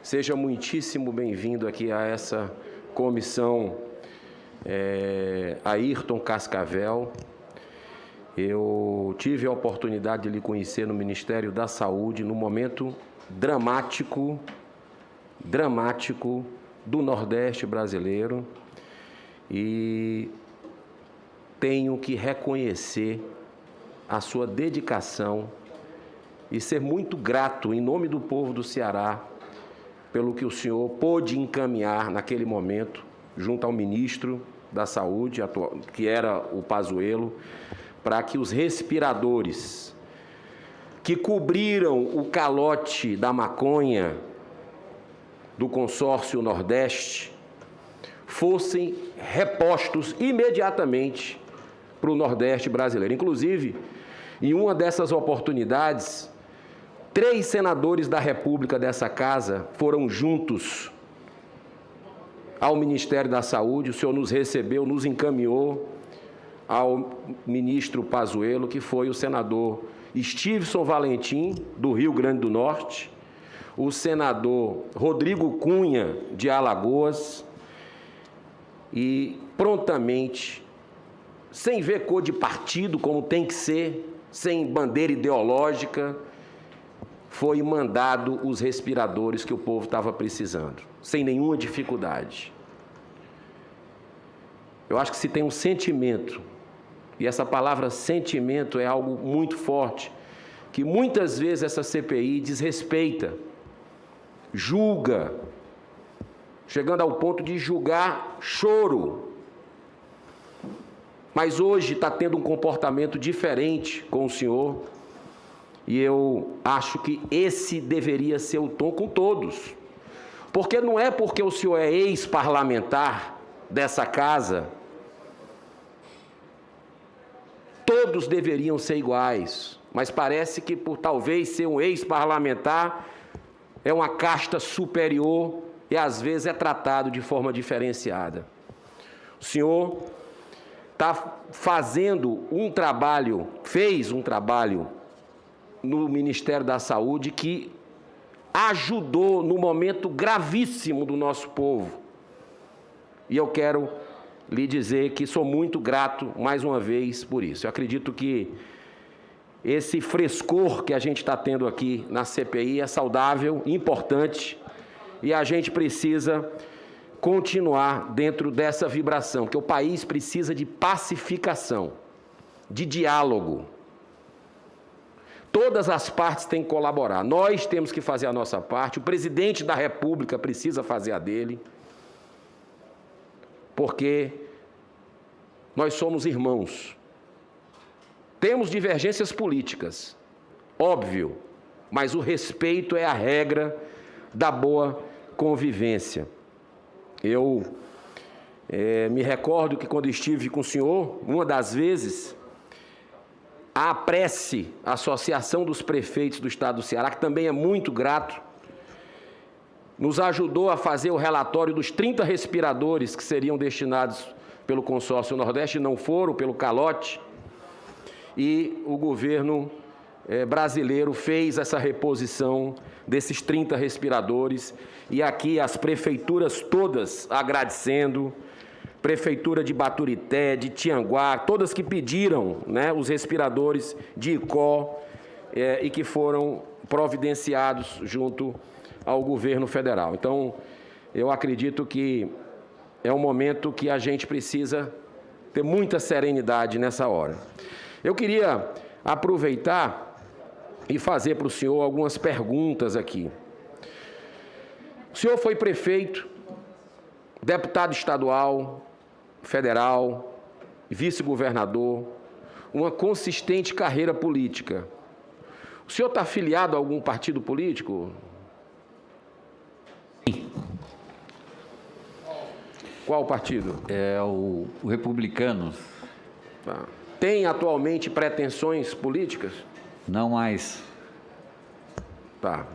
Seja muitíssimo bem-vindo aqui a essa comissão Ayrton Cascavel. Eu tive a oportunidade de lhe conhecer no Ministério da Saúde, num momento dramático do Nordeste brasileiro, e tenho que reconhecer a sua dedicação e ser muito grato, em nome do povo do Ceará, pelo que o senhor pôde encaminhar naquele momento, junto ao ministro da Saúde, que era o Pazuello, para que os respiradores que cobriram o calote da maconha do consórcio Nordeste fossem repostos imediatamente para o Nordeste brasileiro. Inclusive, em uma dessas oportunidades, 3 senadores da República dessa casa foram juntos ao Ministério da Saúde. O senhor nos recebeu, nos encaminhou ao ministro Pazuello, que foi o senador Stívison Valentim, do Rio Grande do Norte, o senador Rodrigo Cunha, de Alagoas, e prontamente, sem ver cor de partido, como tem que ser, sem bandeira ideológica, foi mandado os respiradores que o povo estava precisando, sem nenhuma dificuldade. Eu acho que se tem um sentimento, e essa palavra sentimento é algo muito forte, que muitas vezes essa CPI desrespeita, julga, chegando ao ponto de julgar choro. Mas hoje está tendo um comportamento diferente com o senhor, e eu acho que esse deveria ser o tom com todos. Porque não é porque o senhor é ex-parlamentar dessa casa, todos deveriam ser iguais, mas parece que por talvez ser um ex-parlamentar é uma casta superior e às vezes é tratado de forma diferenciada. O senhor está fazendo um trabalho, fez um trabalho no Ministério da Saúde que ajudou no momento gravíssimo do nosso povo. E eu quero lhe dizer que sou muito grato, mais uma vez, por isso. Eu acredito que esse frescor que a gente está tendo aqui na CPI é saudável, importante, e a gente precisa continuar dentro dessa vibração, porque o país precisa de pacificação, de diálogo. Todas as partes têm que colaborar. Nós temos que fazer a nossa parte, o presidente da República precisa fazer a dele, porque nós somos irmãos. Temos divergências políticas, óbvio, mas o respeito é a regra da boa convivência. Eu me recordo que quando estive com o senhor, uma das vezes, a APRECE, a Associação dos Prefeitos do Estado do Ceará, que também é muito grato, nos ajudou a fazer o relatório dos 30 respiradores que seriam destinados pelo consórcio Nordeste, não foram, pelo calote, e o governo brasileiro fez essa reposição desses 30 respiradores, e aqui as prefeituras todas agradecendo, Prefeitura de Baturité, de Tianguá, todas que pediram, né, os respiradores de Icó e que foram providenciados junto ao governo federal. Então, eu acredito que é um momento que a gente precisa ter muita serenidade nessa hora. Eu queria aproveitar e fazer para o senhor algumas perguntas aqui. O senhor foi prefeito, deputado estadual, federal, vice-governador, uma consistente carreira política. O senhor está afiliado a algum partido político? Sim. Qual partido? É o Republicanos. Tá. Tem atualmente pretensões políticas? Não mais. Tá.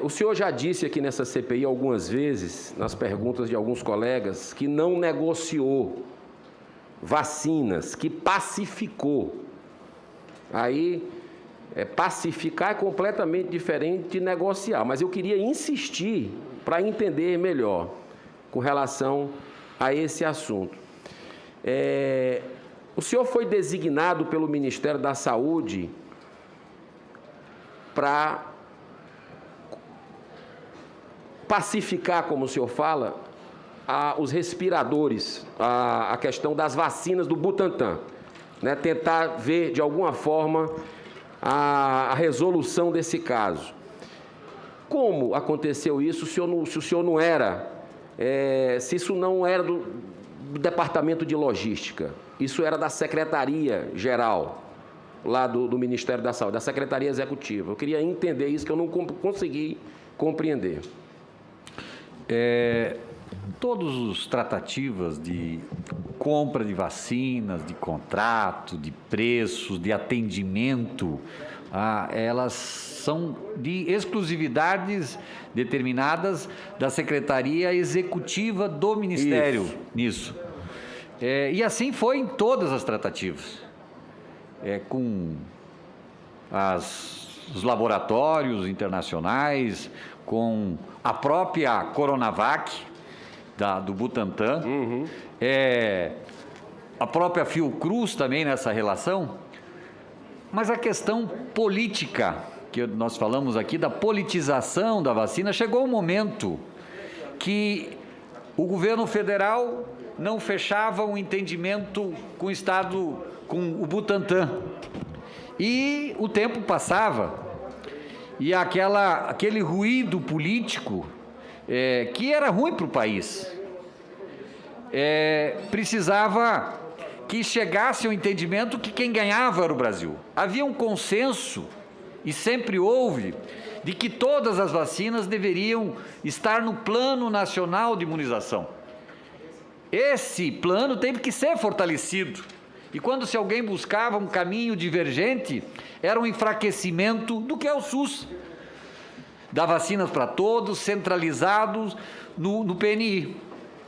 O senhor já disse aqui nessa CPI algumas vezes, nas perguntas de alguns colegas, que não negociou vacinas, que pacificou. Aí Pacificar é completamente diferente de negociar, mas eu queria insistir para entender melhor com relação a esse assunto. O senhor foi designado pelo Ministério da Saúde para pacificar, como o senhor fala, os respiradores, a questão das vacinas do Butantan, né? Tentar ver, de alguma forma, a resolução desse caso. Como aconteceu isso, se o senhor não era, se isso não era do Departamento de Logística, isso era da Secretaria-Geral, lá do Ministério da Saúde, da Secretaria Executiva. Eu queria entender isso, que eu não consegui compreender. Todos os tratativas de compra de vacinas, de contrato, de preços, de atendimento, elas são de exclusividades determinadas da Secretaria Executiva do Ministério nisso. E assim foi em todas as tratativas, com os laboratórios internacionais, com a própria Coronavac, do Butantan, a própria Fiocruz também nessa relação, mas a questão política, que nós falamos aqui, da politização da vacina, chegou um momento que o governo federal não fechava um entendimento com o Estado, com o Butantan, e o tempo passava, e aquele ruído político que era ruim para o país, precisava que chegasse ao entendimento que quem ganhava era o Brasil. Havia um consenso, e sempre houve, de que todas as vacinas deveriam estar no Plano Nacional de Imunização. Esse plano teve que ser fortalecido, e quando se alguém buscava um caminho divergente, era um enfraquecimento do que é o SUS, da vacinas para todos, centralizados no PNI.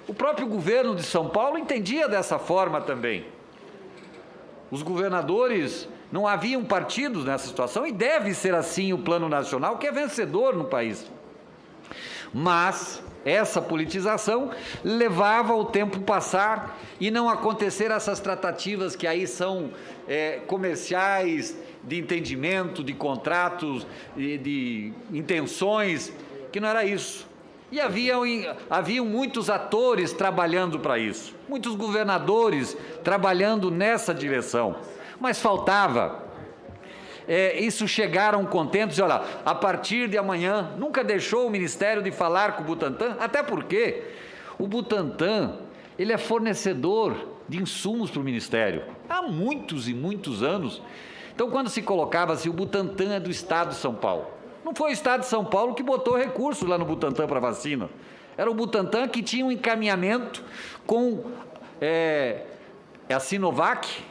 O próprio governo de São Paulo entendia dessa forma também. Os governadores não haviam partidos nessa situação, e deve ser assim o Plano Nacional, que é vencedor no país. Mas essa politização levava o tempo passar e não acontecer essas tratativas que aí são comerciais, de entendimento, de contratos, de intenções, que não era isso. E haviam muitos atores trabalhando para isso, muitos governadores trabalhando nessa direção, mas faltava. Isso chegaram contentes, olha, a partir de amanhã, nunca deixou o Ministério de falar com o Butantan, até porque o Butantan, ele é fornecedor de insumos para o Ministério, há muitos e muitos anos. Então, quando se colocava assim, o Butantan é do Estado de São Paulo, não foi o Estado de São Paulo que botou recursos lá no Butantan para vacina, era o Butantan que tinha um encaminhamento com a Sinovac,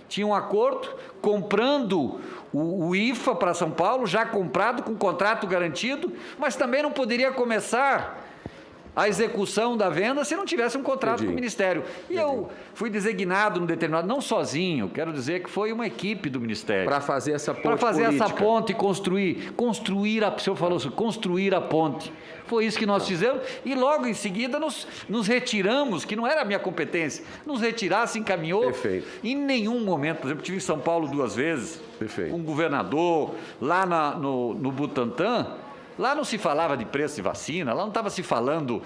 tinha um acordo comprando o IFA para São Paulo, já comprado, com contrato garantido, mas também não poderia começar a execução da venda se não tivesse um contrato com o Ministério. E eu fui designado no determinado, não sozinho, quero dizer que foi uma equipe do Ministério. Para fazer essa ponte Para fazer política. essa ponte e construir, o senhor falou assim, construir a ponte. Foi isso que nós fizemos, e logo em seguida nos retiramos, que não era a minha competência, nos retirar, se encaminhou. Perfeito. Em nenhum momento, por exemplo, estive em São Paulo 2 vezes, Perfeito. com um governador, lá no Butantan, lá não se falava de preço de vacina, lá não estava se falando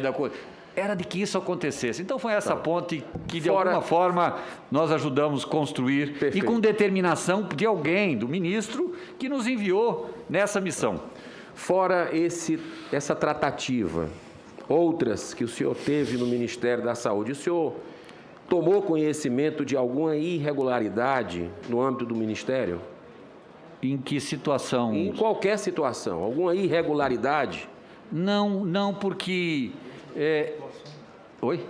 da coisa. Era de que isso acontecesse. Então foi essa ponte que, de alguma forma, nós ajudamos construir. Perfeito. E com determinação de alguém, do ministro, que nos enviou nessa missão. Fora essa tratativa, outras que o senhor teve no Ministério da Saúde, o senhor tomou conhecimento de alguma irregularidade no âmbito do Ministério? Em que situação? Em qualquer situação. Alguma irregularidade? Não, porque... Oi?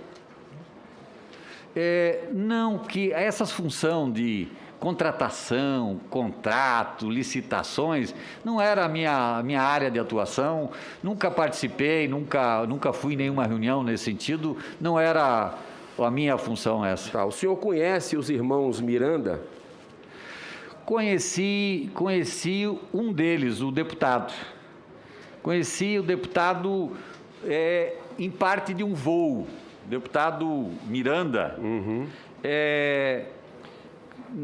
Não, que essas funções de contratação, contrato, licitações, não era a minha área de atuação, nunca participei, nunca fui em nenhuma reunião nesse sentido, não era a minha função essa. Tá, o senhor conhece os irmãos Miranda? Conheci um deles, o deputado. Conheci o deputado em parte de um voo, deputado Miranda.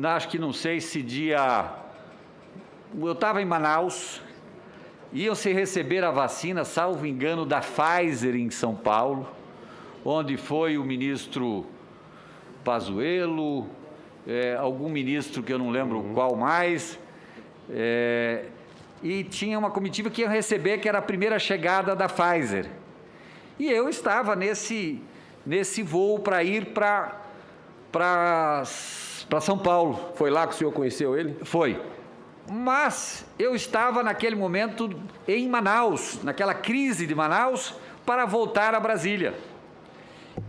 Acho que não sei se eu estava em Manaus, iam se receber a vacina, salvo engano, da Pfizer em São Paulo, onde foi o ministro Pazuello, algum ministro que eu não lembro qual mais, e tinha uma comitiva que ia receber, que era a primeira chegada da Pfizer. E eu estava nesse voo para ir para São Paulo. Foi lá que o senhor conheceu ele? Foi. Mas eu estava naquele momento em Manaus, naquela crise de Manaus, para voltar a Brasília.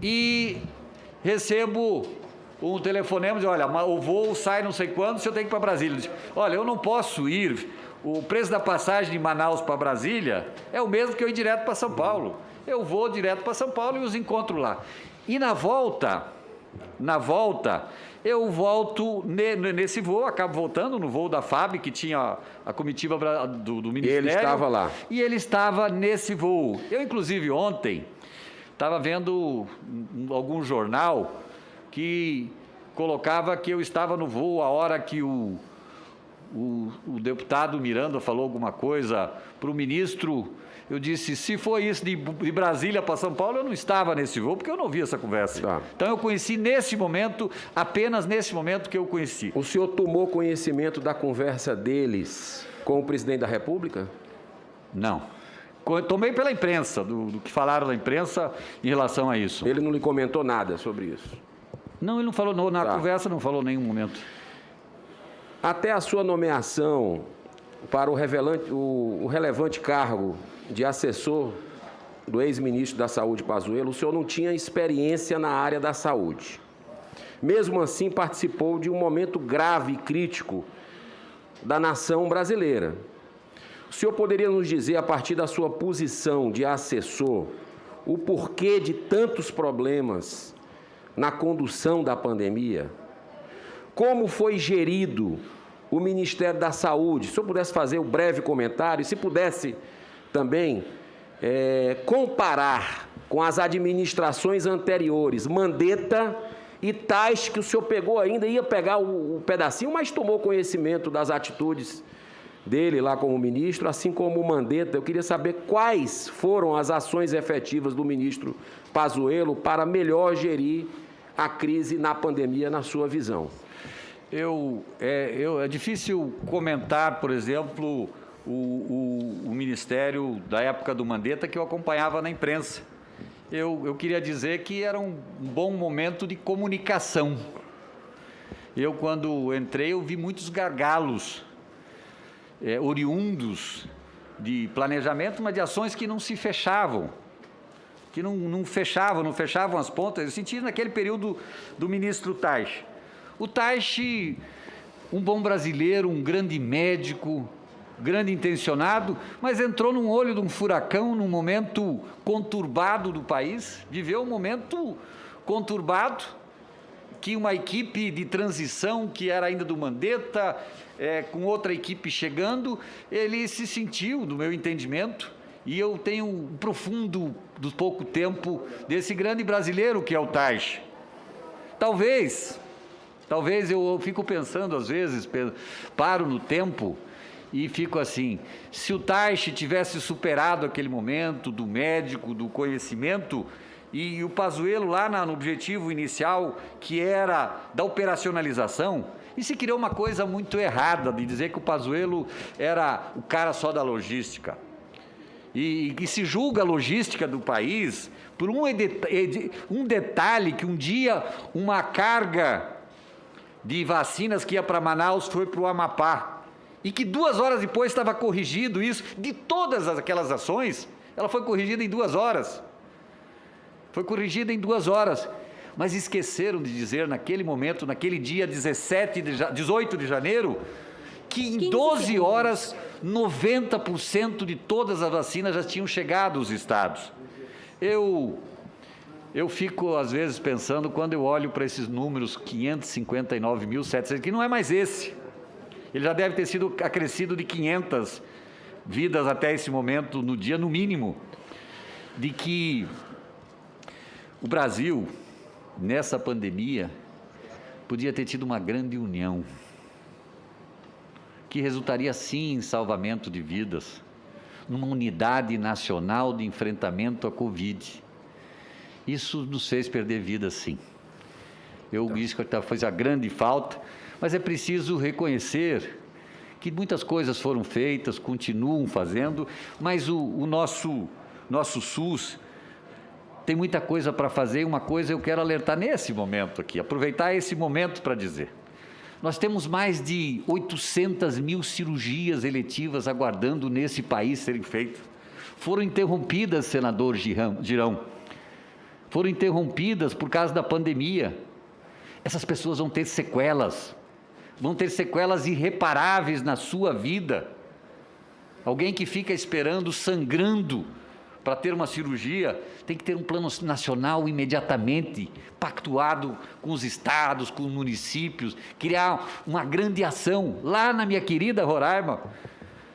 E recebo um telefonema, diz, olha, o voo sai não sei quando, você tem que ir para Brasília. Diz, olha, eu não posso ir, o preço da passagem de Manaus para Brasília é o mesmo que eu ir direto para São Paulo. Eu vou direto para São Paulo e os encontro lá. E na volta, eu volto nesse voo, acabo voltando no voo da FAB, que tinha a comitiva do Ministério. E ele estava lá. E ele estava nesse voo. Eu, inclusive, ontem, estava vendo algum jornal que colocava que eu estava no voo a hora que o deputado Miranda falou alguma coisa para o ministro. Eu disse, se foi isso de Brasília para São Paulo, eu não estava nesse voo, porque eu não vi essa conversa. Tá. Então, eu conheci nesse momento, apenas nesse momento que eu conheci. O senhor tomou conhecimento da conversa deles com o presidente da República? Não. Tomei pela imprensa, do que falaram da imprensa em relação a isso. Ele não lhe comentou nada sobre isso? Não, ele não falou, na conversa não falou em nenhum momento. Até a sua nomeação para o relevante cargo de assessor do ex-ministro da Saúde, Pazuello, o senhor não tinha experiência na área da saúde. Mesmo assim, participou de um momento grave e crítico da nação brasileira. O senhor poderia nos dizer, a partir da sua posição de assessor, o porquê de tantos problemas na condução da pandemia? Como foi gerido o Ministério da Saúde? Se eu pudesse fazer um breve comentário, e se pudesse também comparar com as administrações anteriores, Mandetta e Tais, que o senhor pegou ainda, ia pegar o pedacinho, mas tomou conhecimento das atitudes dele lá como ministro, assim como o Mandetta. Eu queria saber quais foram as ações efetivas do ministro Pazuello para melhor gerir a crise na pandemia, na sua visão. É difícil comentar, por exemplo, o ministério da época do Mandetta, que eu acompanhava na imprensa. Eu queria dizer que era um bom momento de comunicação. Eu, quando entrei, eu vi muitos gargalos oriundos de planejamento, mas de ações que não se fechavam, que não fechavam as pontas. Eu senti naquele período do ministro Taixe. O Taixe, um bom brasileiro, um grande médico, grande intencionado, mas entrou num olho de um furacão, num momento conturbado do país, viveu um momento conturbado, que uma equipe de transição, que era ainda do Mandetta, com outra equipe chegando, ele se sentiu, do meu entendimento, e eu tenho um profundo, do pouco tempo, desse grande brasileiro que é o Taixe. Talvez eu fico pensando, às vezes, paro no tempo e fico assim, se o Taixe tivesse superado aquele momento do médico, do conhecimento, e o Pazuello lá no objetivo inicial, que era da operacionalização, e se criou uma coisa muito errada de dizer que o Pazuello era o cara só da logística. E se julga a logística do país por um detalhe, que um dia uma carga de vacinas que ia para Manaus foi para o Amapá, e que 2 horas depois estava corrigido isso. De todas aquelas ações, ela foi corrigida em 2 horas. Foi corrigida em 2 horas. Mas esqueceram de dizer naquele momento, naquele dia 18 de janeiro, que em 12 horas, 90% de todas as vacinas já tinham chegado aos estados. Eu fico, às vezes, pensando, quando eu olho para esses números, 559.700, que não é mais esse. Ele já deve ter sido acrescido de 500 vidas até esse momento no dia, no mínimo, de que o Brasil, nessa pandemia, podia ter tido uma grande união, que resultaria sim em salvamento de vidas, numa unidade nacional de enfrentamento à Covid. Isso nos fez perder vidas, sim. Isso foi a grande falta, mas é preciso reconhecer que muitas coisas foram feitas, continuam fazendo, mas o nosso SUS tem muita coisa para fazer, e uma coisa eu quero alertar nesse momento aqui, aproveitar esse momento para dizer. Nós temos mais de 800 mil cirurgias eletivas aguardando nesse país serem feitas. Foram interrompidas, senador Girão, foram interrompidas por causa da pandemia. Essas pessoas vão ter sequelas irreparáveis na sua vida. Alguém que fica esperando, sangrando, para ter uma cirurgia, tem que ter um plano nacional imediatamente, pactuado com os estados, com os municípios, criar uma grande ação. Lá na minha querida Roraima,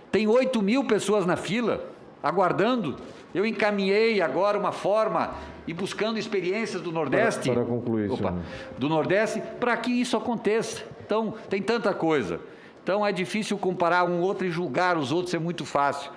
tem 8 mil pessoas na fila, aguardando. Eu encaminhei agora uma forma e buscando experiências do Nordeste. Para concluir, do Nordeste, para que isso aconteça. Então, tem tanta coisa. Então, é difícil comparar um outro e julgar os outros, é muito fácil.